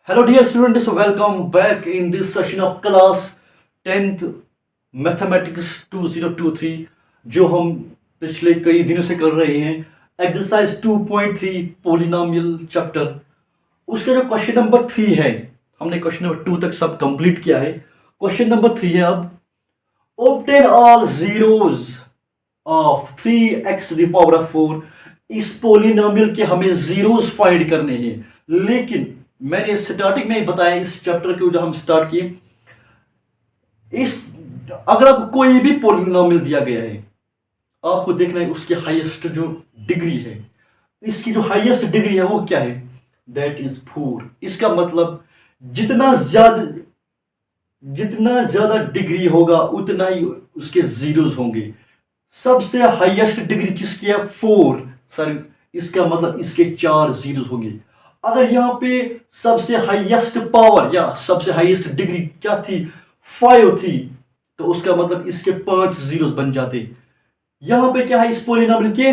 Hello dear students, welcome back in this session of class 10th Mathematics 2023 जो हम पिछले कई दिनों से कर रहे हैं एक्सरसाइज 2.3 पोलिनोमियल चैप्टर। उसका जो क्वेश्चन नंबर 3 है, हमने क्वेश्चन नंबर 2 तक सब कंप्लीट किया है। क्वेश्चन नंबर 3 है अब obtain all zeros of 3x to the power of 4। इस पोलिनोमियल के हमें जीरोज फाइंड करने हैं, लेकिन मैंने स्टार्टिंग में ही बताया इस चैप्टर को जब हम स्टार्ट किए, इस अगर आपको कोई भी पोलिनोमियल दिया गया है, आपको देखना है उसकी हाईएस्ट जो डिग्री है, इसकी जो हाईएस्ट डिग्री है वो क्या है, दैट इज 4। इसका मतलब जितना ज्यादा डिग्री होगा उतना ही उसके जीरोस होंगे। सबसे हाईएस्ट डिग्री किसकी है, 4 सर, इसका मतलब इसके 4 जीरोस होंगे। अगर यहां पे सबसे हाईएस्ट पावर या सबसे हाईएस्ट डिग्री क्या थी, 5 थी, तो उसका मतलब इसके 5 जीरोस बन जाते। यहां पे क्या है, इस पोलिनोमियल के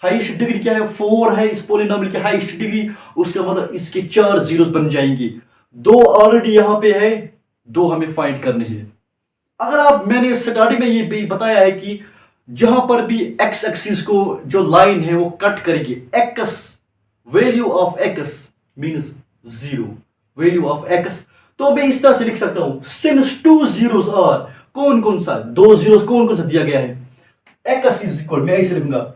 हाईएस्ट डिग्री क्या है, 4 है। इस पोलिनोमियल की हाईएस्ट डिग्री, उसका मतलब इसके 4 जीरोस बन जाएंगे। 2 ऑलरेडी यहां पे है, 2 हमें फाइंड करने हैं। अगर आप, मैंने स्टार्टिंग में ये भी बताया है कि जहां पर भी एक्स एक्सिस को जो लाइन है वो कट करेगी, x value of x means 0, value of x, तो मैं इस तरह से लिख सकता हूं, सिंस 2 जीरोस आर, कौन कौन सा 2 जीरोस कौन कौन सा दिया गया है, एक्स इज इक्वल, मैं ऐसे लिखूंगा,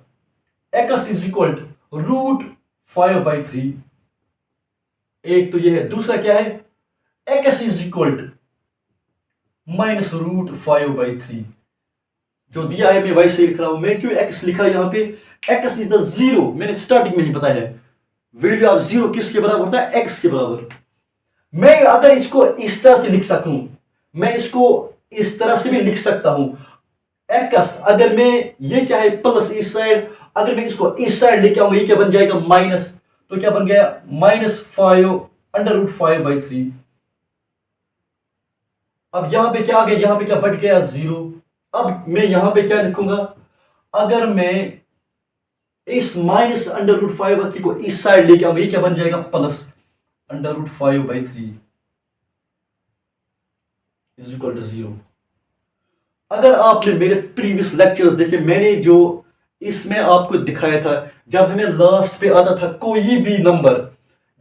एक्स इज इक्वल रूट 5/3। एक तो ये है, दूसरा क्या है, x is equal minus root 5/3। जो दिया है मैं वैसे लिख रहा हूं। मैं क्यों एक्स लिखा यहां पे, एक्स इज द 0, मैंने स्टार्टिंग में ही बताया है, वैल्यू ऑफ 0 किसके बराबर होता है, एक्स के बराबर। मैं अगर इसको इस तरह से लिख सकूं, मैं इसको इस तरह से भी लिख सकता हूं, एक्स, अगर मैं, ये क्या है प्लस इस साइड, अगर मैं इसको इस साइड लेके आऊंगा, ये क्या बन जाएगा माइनस, तो क्या बन गया -5/√5/3। अब यहां पे क्या आ गया, यहां पे क्या बढ़ गया 0। अब मैं यहां पे क्या लिखूंगा, अगर मैं इस -√5/3 को इस साइड लेके आऊंगा, ये क्या बन जाएगा +√5/3 इज इक्वल टू 0। अगर आपने मेरे प्रीवियस लेक्चर्स देखे, मैंने जो इसमें आपको दिखाया था, जब हमें लास्ट पे आता था कोई भी नंबर,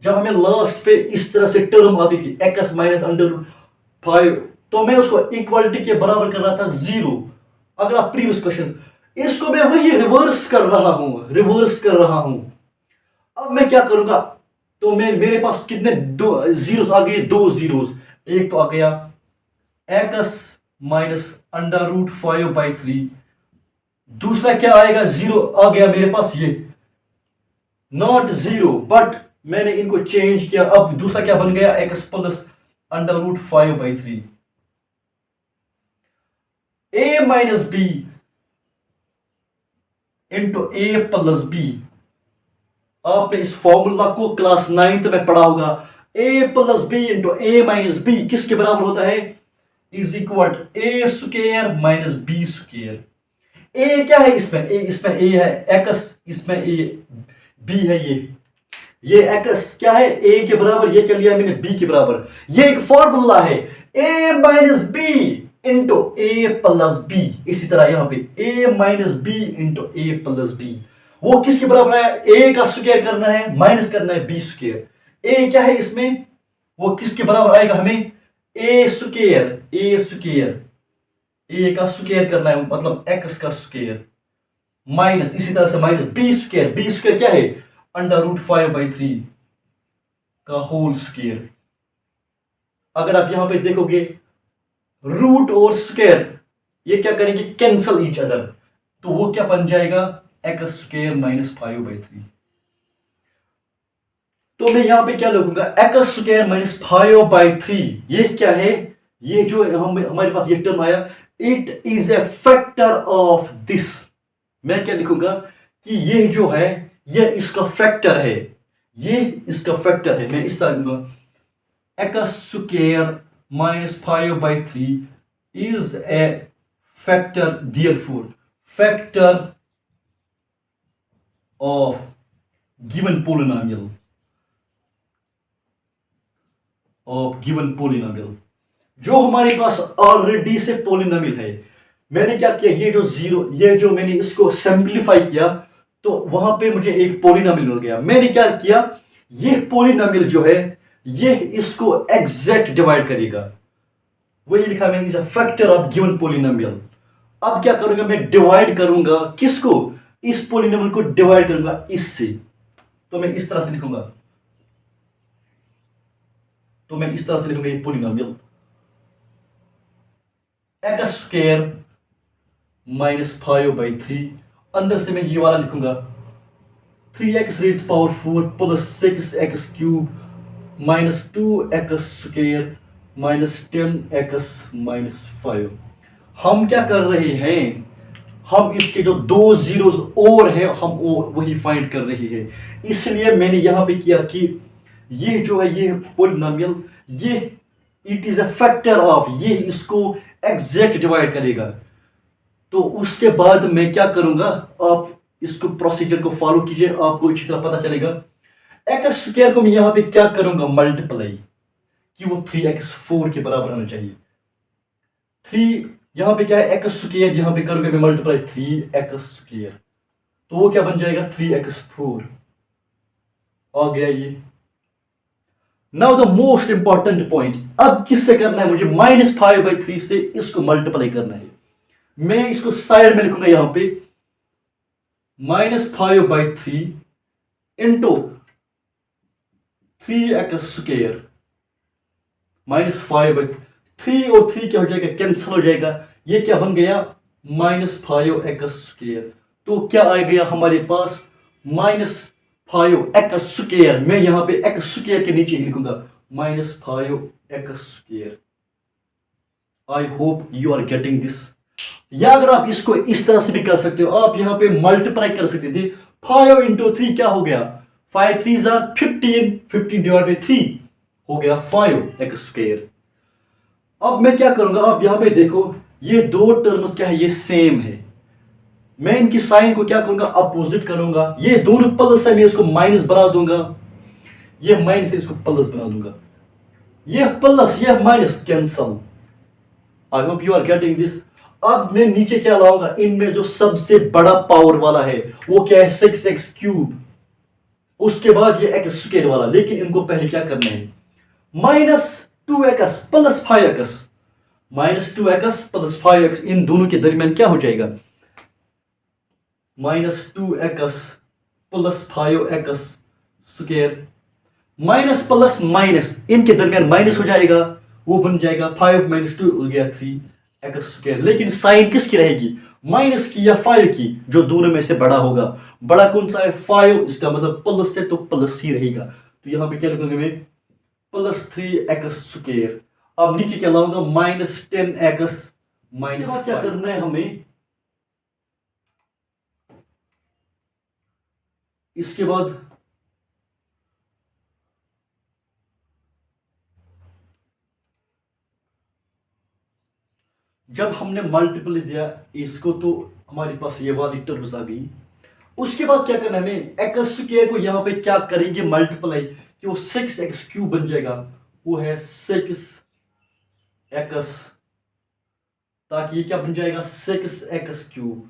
जब हमें लास्ट पे इस तरह से टर्म आती थी x -√5, तो मैं उसको इक्वलिटी के बराबर कर रहा था 0। अगर आप प्रीवियस क्वेश्चन, इसको मैं वही रिवर्स कर रहा हूं। अब मैं क्या करूंगा, तो मैं, मेरे पास कितने दो जीरोस आ गए, 2 जीरोस। एक तो आ गया x -√5/3, दूसरा क्या आएगा, 0 आ गया मेरे पास, ये नॉट 0, बट मैंने इनको चेंज किया। अब दूसरा क्या बन गया, x +√5/3, a - b into a+b। आपने इस फॉर्मूला को क्लास 9th में पढ़ा होगा, a+b इंटू a - b किसके बराबर होता है, इज इक्वल a² - b²। ए क्या है इसमें, इसमें ए है एक्स, इसमें ए बी है, ये एक्स क्या है, ए के बराबर, ये क्या लिया मैंने, बी के बराबर। ये एक फॉर्मूला है, a - b इंटू a+b। इसी तरह यहां पे a - b इंटू a+b, वो किसके बराबर है, ए का स्क्वायर करना है, माइनस करना है b²। ए क्या है इसमें, वो किसके बराबर आएगा, हमें a² ए का स्क्वायर करना है, मतलब एक्स का स्क्वायर, माइनस इसी तरह से माइनस b² क्या है, √5/3 का होल स्क्वायर। अगर आप यहां पे देखोगे, रूट और स्क्वायर ये क्या करेंगे, कैंसल ईच अदर, तो वो क्या बन जाएगा, x² - 5/3। तो मैं यहां पे क्या लिखूंगा, x² - 5/3, ये क्या है, ये जो हमारे पास ये टर्म आया, it is a factor of this. मैं क्या लिखूंगा कि ये जो है, ये इसका फैक्टर है, ये इसका फैक्टर है। मैं इस तरह लिखूंगा, x² - 5/3 is a factor, therefore factor of given polynomial। Of given polynomial, जो हमारे पास ऑलरेडी से पोलिनोमियल है। मैंने क्या किया, ये जो जीरो, ये जो मैंने इसको सिंप्लीफाई किया तो वहां पे मुझे एक पोलिनोमियल मिल गया। मैंने क्या किया, ये पोलिनोमियल जो है ये इसको एग्जैक्ट डिवाइड करेगा, वही लिखा मैंने, is a factor of given polynomial. अब क्या करूंगा, मैं डिवाइड करूंगा किसको, इस पोलिनोमियल को डिवाइड करूंगा इससे। तो मैं इस तरह से लिखूंगा, ये पोलिनोमियल एक्स स्क्वायर माइनस 5/3, अंदर से मैं ये वाला लिखूंगा 3x raised power 4 plus 6x cube minus 2x square minus 10x minus 5। हम क्या कर रहे हैं, हम इसके जो दो जीरोस और हैं हम वही फाइंड कर रहे हैं। इसलिए मैंने यहां पे किया कि ये जो है ये पोलिनोमियल, ये it is a factor of, ये इसको एग्जैक्ट डिवाइड करेगा। तो उसके बाद मैं क्या करूंगा, आप इसको प्रोसीजर को फॉलो कीजिए, आपको अच्छी तरह पता चलेगा। एक्स स्क्वायर को मैं यहां पे क्या करूंगा, मल्टीप्लाई, कि वो 3x4 के बराबर होना चाहिए। 3 यहां पे क्या है, एक्स स्क्वायर, यहां पे करूंगा मैं मल्टीप्लाई 3x स्क्वायर, तो वो क्या बन जाएगा 3x4 आ गया ये। Now the most important point, अब किससे करना है मुझे, -5/3 से इसको मल्टीप्लाई करना है। मैं इसको साइड में लिखूंगा यहां पे -5/3 इंटू 3x स्क्वायर -5/3, और 3 क्या हो जाएगा, कैंसिल हो जाएगा। ये क्या बन गया, -5x स्क्वायर। तो क्या आ गया हमारे पास, -5x स्क्वायर। मैं यहां पे x स्क्वायर के नीचे लिखूंगा -5x square. I hope you are getting this. या अगर आप इसको इस तरह से भी कर सकते हो, आप यहां पे मल्टीप्लाई कर सकते थे। 5 × 3 क्या हो गया, 5 3 15, 15 डिवाइड बाई 3 हो गया 5x स्क्वायर। अब मैं क्या करूंगा, आप यहां पे देखो, ये दो टर्म्स क्या है, ये सेम है। मैं इनकी साइन को क्या करूंगा, अपोजिट करूंगा। ये दोनों प्लस है, मैं इसको माइनस बना दूंगा, ये माइनस है, इसको प्लस बना दूंगा। ये प्लस ये minus cancel. I hope you are getting this. अब मैं नीचे क्या लाऊंगा, इनमें जो सबसे बड़ा पावर वाला है वो क्या है, 6x³ उसके बाद ये एक्स स्क्वायर वाला। लेकिन इनको पहले क्या करना है, -2x plus 5x, -2x plus 5x, इन दोनों के दरमियान क्या हो जाएगा, -2x plus 5x square, minus plus minus इनके दरमियान माइनस हो जाएगा, वो बन जाएगा 5 - 2 हो गया 3x स्क्वायर। लेकिन साइन किसकी रहेगी, माइनस की या 5 की, जो दोनों में से बड़ा होगा। बड़ा कौन सा है, 5, इसका मतलब प्लस से तो प्लस ही रहेगा। तो यहां पे क्या लिखूंगा मैं, प्लस 3x स्क्वायर। अब नीचे क्या लाऊंगा, -10x माइनस। क्या करना है हमें, इसके बाद जब हमने मल्टीपल दिया इसको, तो हमारे पास ये वाली टर्म्स आ गई। उसके बाद क्या करना है हमें, एक्स स्क्वायर को यहां पे क्या करेंगे, मल्टीप्लाई, कि वो 6x³ बन जाएगा। वो है 6x, ताकि ये क्या बन जाएगा, 6x³।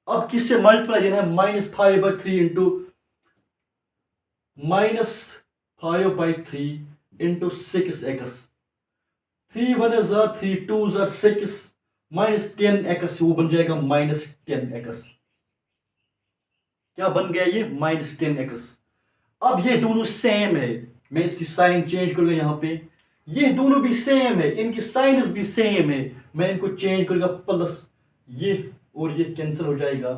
अब किससे मल्टीप्लाई देना है, -5/3 इंटू -5/3 इंटू 6x। 3 1 3 2 6 -10x, वो बन जाएगा -10x। क्या बन गया ये, -10x। अब ये दोनों सेम है, मैं इसकी साइन चेंज करूंगा यहां पे। ये दोनों भी सेम है, इनकी साइनस भी सेम है, मैं इनको चेंज करूंगा प्लस, ये और ये कैंसिल हो जाएगा।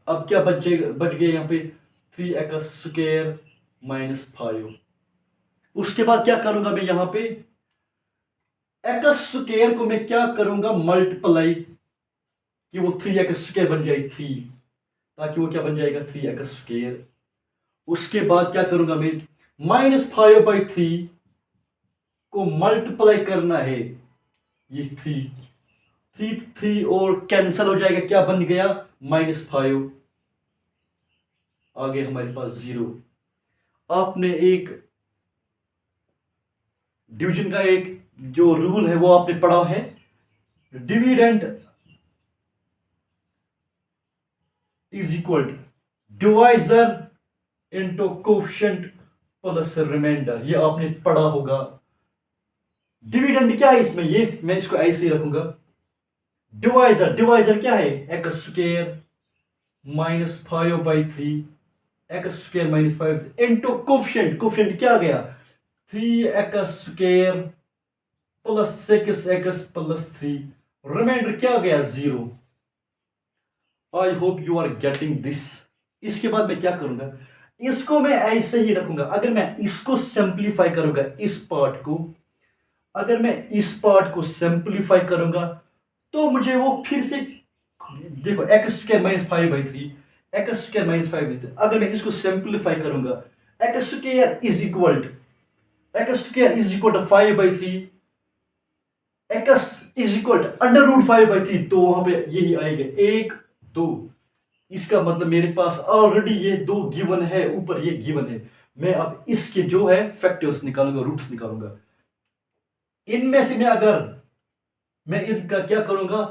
अब क्या बच गया यहां पे, 3x स्क्वायर -5। उसके बाद क्या करूंगा मैं यहां पे, एक्स स्क्वायर को मैं क्या करूंगा, मल्टीप्लाई, कि वो 3x स्क्वायर बन जाए 3, ताकि वो क्या बन जाएगा 3x स्क्वायर। उसके बाद क्या करूंगा मैं, -5/3 को मल्टीप्लाई करना है, ये 3 और कैंसिल हो जाएगा, क्या बन गया, -5, आगे हमारे पास 0। आपने एक डिवीजन का एक जो रूल है वो आपने पढ़ा है, dividend is equal to divisor into coefficient plus remainder, ये आपने पढ़ा होगा। डिविडेंड क्या है इसमें, ये मैं इसको ऐसे ही रखूंगा। डिवाइजर, डिवाइजर क्या है, x square minus 5/3 x square minus 5 into coefficient, coefficient क्या आ गया 3x square plus 6x plus 3, reminder क्या आ गया 0। I hope you are getting this. इसके बाद मैं क्या करूंगा, इसको मैं ऐसे ही रखूंगा। अगर मैं इसको सिंप्लीफाई करूंगा, इस पार्ट को अगर मैं इस पार्ट को सिंप्लीफाई करूंगा तो मुझे वो फिर से देखो x square minus 5/3 x square minus 5/3, अगर मैं इसको सिंप्लीफाई करूंगा x square is equal to 5/3 x is equal to under root 5/3, तो वहां पे यही आएगा 1 2। इसका मतलब मेरे पास ऑलरेडी ये 2 गिवन है, ऊपर ये गिवन है। मैं अब इसके जो है फैक्टर्स निकालूंगा, रूट्स निकालूंगा। इनमें से मैं इनका क्या करूंगा,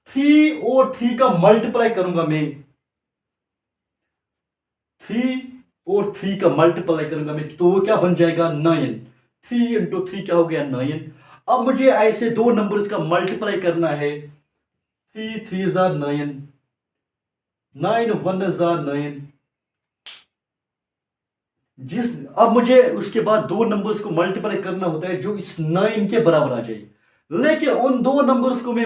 3 और 3 का मल्टीप्लाई करूंगा। मैं 3 और 3 का मल्टीप्लाई करूंगा मैं, तो वो क्या बन जाएगा 9। 3 इंटू 3 क्या हो गया 9। अब मुझे ऐसे दो नंबर्स का मल्टीप्लाई करना है। 3 3 जार 9, 9 1 जार 9। अब मुझे उसके बाद दो नंबर्स को मल्टीप्लाई करना होता है जो इस 9 के बराबर आ जाए। लेकिन उन दो नंबर्स को मैं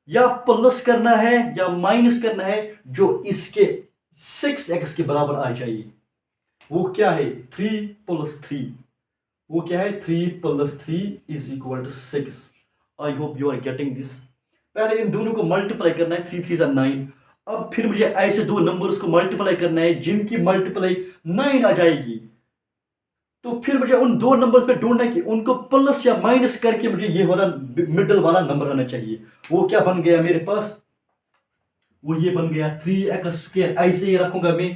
या प्लस करना है या माइनस करना है जो इसके 6x के बराबर आ जाए। वो क्या है 3 + 3, वो क्या है 3 + 3 is equal to 6। I hope you are getting this. पहले इन दोनों को मल्टीप्लाई करना है, 3 3 जार 9। अब फिर मुझे ऐसे दो नंबर्स को मल्टीप्लाई करना है जिनकी मल्टीप्लाई 9 आ जाएगी। तो फिर मुझे उन दो नंबर्स पे ढूंढना है कि उनको प्लस या माइनस करके मुझे ये वाला मिडल वाला नंबर आना चाहिए। वो क्या बन गया मेरे पास, वो ये बन गया 3x²। ऐसे ही रखूंगा मैं,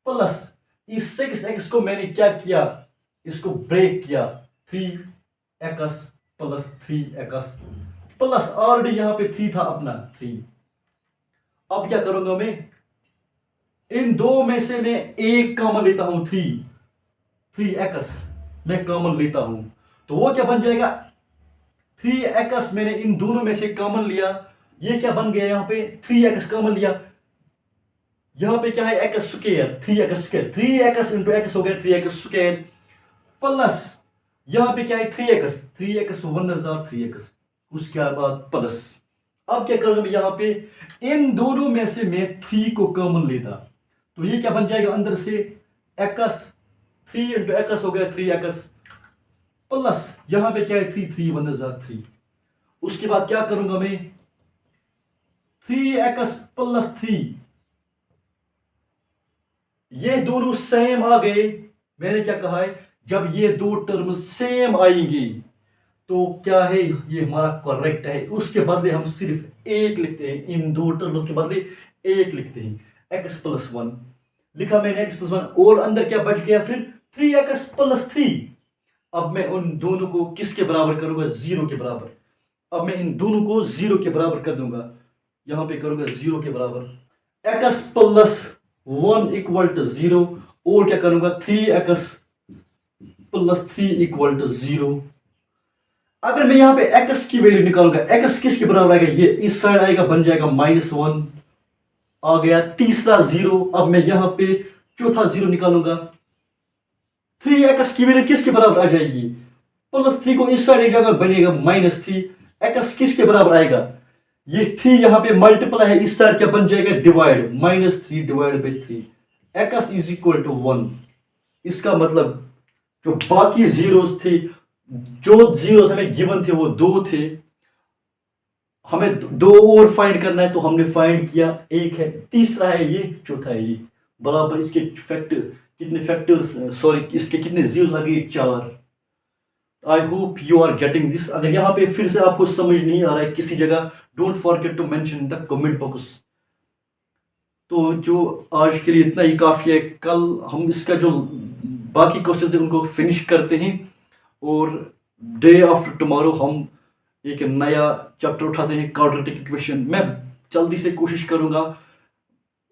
प्लस इस 6x को मैंने क्या किया, इसको ब्रेक किया 3x + 3x प्लस ऑलरेडी यहां पे 3 था अपना 3। अब क्या करूंगा मैं, इन दो में से मैं एक कॉमन लेता हूं 3x मैं कॉमन लेता हूं, तो वो क्या बन जाएगा 3x मैंने इन दोनों में से कॉमन लिया। ये क्या बन गया, यहां पे 3x कॉमन लिया, यहां पे क्या है x², 3x², 3x into x हो गया 3x² प्लस यहां पे क्या है 3x 1 जार 3x, उसके बाद प्लस। अब क्या करूंगा यहां पे, इन दोनों में से मैं 3 को कॉमन लेता, तो ये क्या बन जाएगा अंदर से x, 3 इंटू x हो गया 3x प्लस यहां पे क्या है 3 3 1 जार 3। उसके बाद क्या करूंगा मैं 3x + 3, ये दोनों सेम आ गए। मैंने क्या कहा है, जब ये दो टर्म सेम आएंगी तो क्या है ये हमारा करेक्ट है। उसके बदले हम सिर्फ एक लिखते हैं, इन दो टर्म्स के बदले एक लिखते हैं। x + 1 लिखा मैंने, x + 1 और अंदर क्या बच गया फिर 3x + 3। अब मैं उन दोनों को किसके बराबर करूंगा, 0 के बराबर। अब मैं इन दोनों को 0 के बराबर कर दूंगा, यहां पे करूंगा 0 के बराबर। x + 1 = 0 और क्या करूंगा 3x + 3 = 0। अगर मैं यहां पे x की वैल्यू निकालूंगा, x किसके बराबर आएगा, ये इस साइड आएगा, बन जाएगा -1 आ गया, तीसरा 0। अब मैं यहां पे चौथा 0 निकालूंगा, 3x की वैल्यू किसके बराबर आ जाएगी, +3 को इस साइड ले जाएगा, बनेगा -3। x किसके बराबर आएगा, ये 3 यहां पे मल्टीप्लाई है, इस साइड क्या बन जाएगा डिवाइड, -3/3 x = 1। इसका मतलब जो बाकी जीरोस थे, जो जीरोस हमें गिवन थे वो 2 थे, हमें 2 और फाइंड करना है तो हमने फाइंड किया, एक है, तीसरा है ये, चौथा है ये, बराबर इसके फैक्टर कितने फैक्टर्स, सॉरी इसके कितने जीरो लगे 4। I hope you are getting this. अगर यहाँ पे फिर से आपको समझ नहीं आ रहा है किसी जगह, don't forget to mention in the comment box. तो जो आज के लिए इतना ही काफ़ी है, कल हम इसका जो बाकी क्वेश्चन है उनको फिनिश करते हैं और डे आफ्टर टुमारो हम एक नया चैप्टर उठाते हैं, क्वाड्रेटिक इक्वेशन। मैं जल्दी से कोशिश करूँगा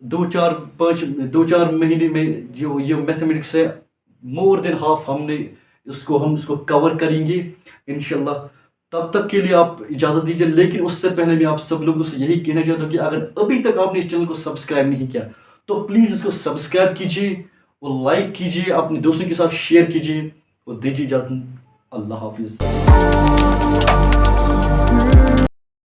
2-4 महीने में जो ये मैथमेटिक्स है, मोर देन हाफ हम इसको कवर करेंगे इंशाल्लाह। तब तक के लिए आप इजाज़त दीजिए, लेकिन उससे पहले मैं आप सब लोगों से यही कहना चाहता हूँ कि अगर अभी तक आपने इस चैनल को सब्सक्राइब नहीं किया तो प्लीज़ इसको सब्सक्राइब कीजिए और लाइक कीजिए, अपने दोस्तों के साथ शेयर कीजिए और दीजिए इजाज़त। अल्लाह हाफिज़।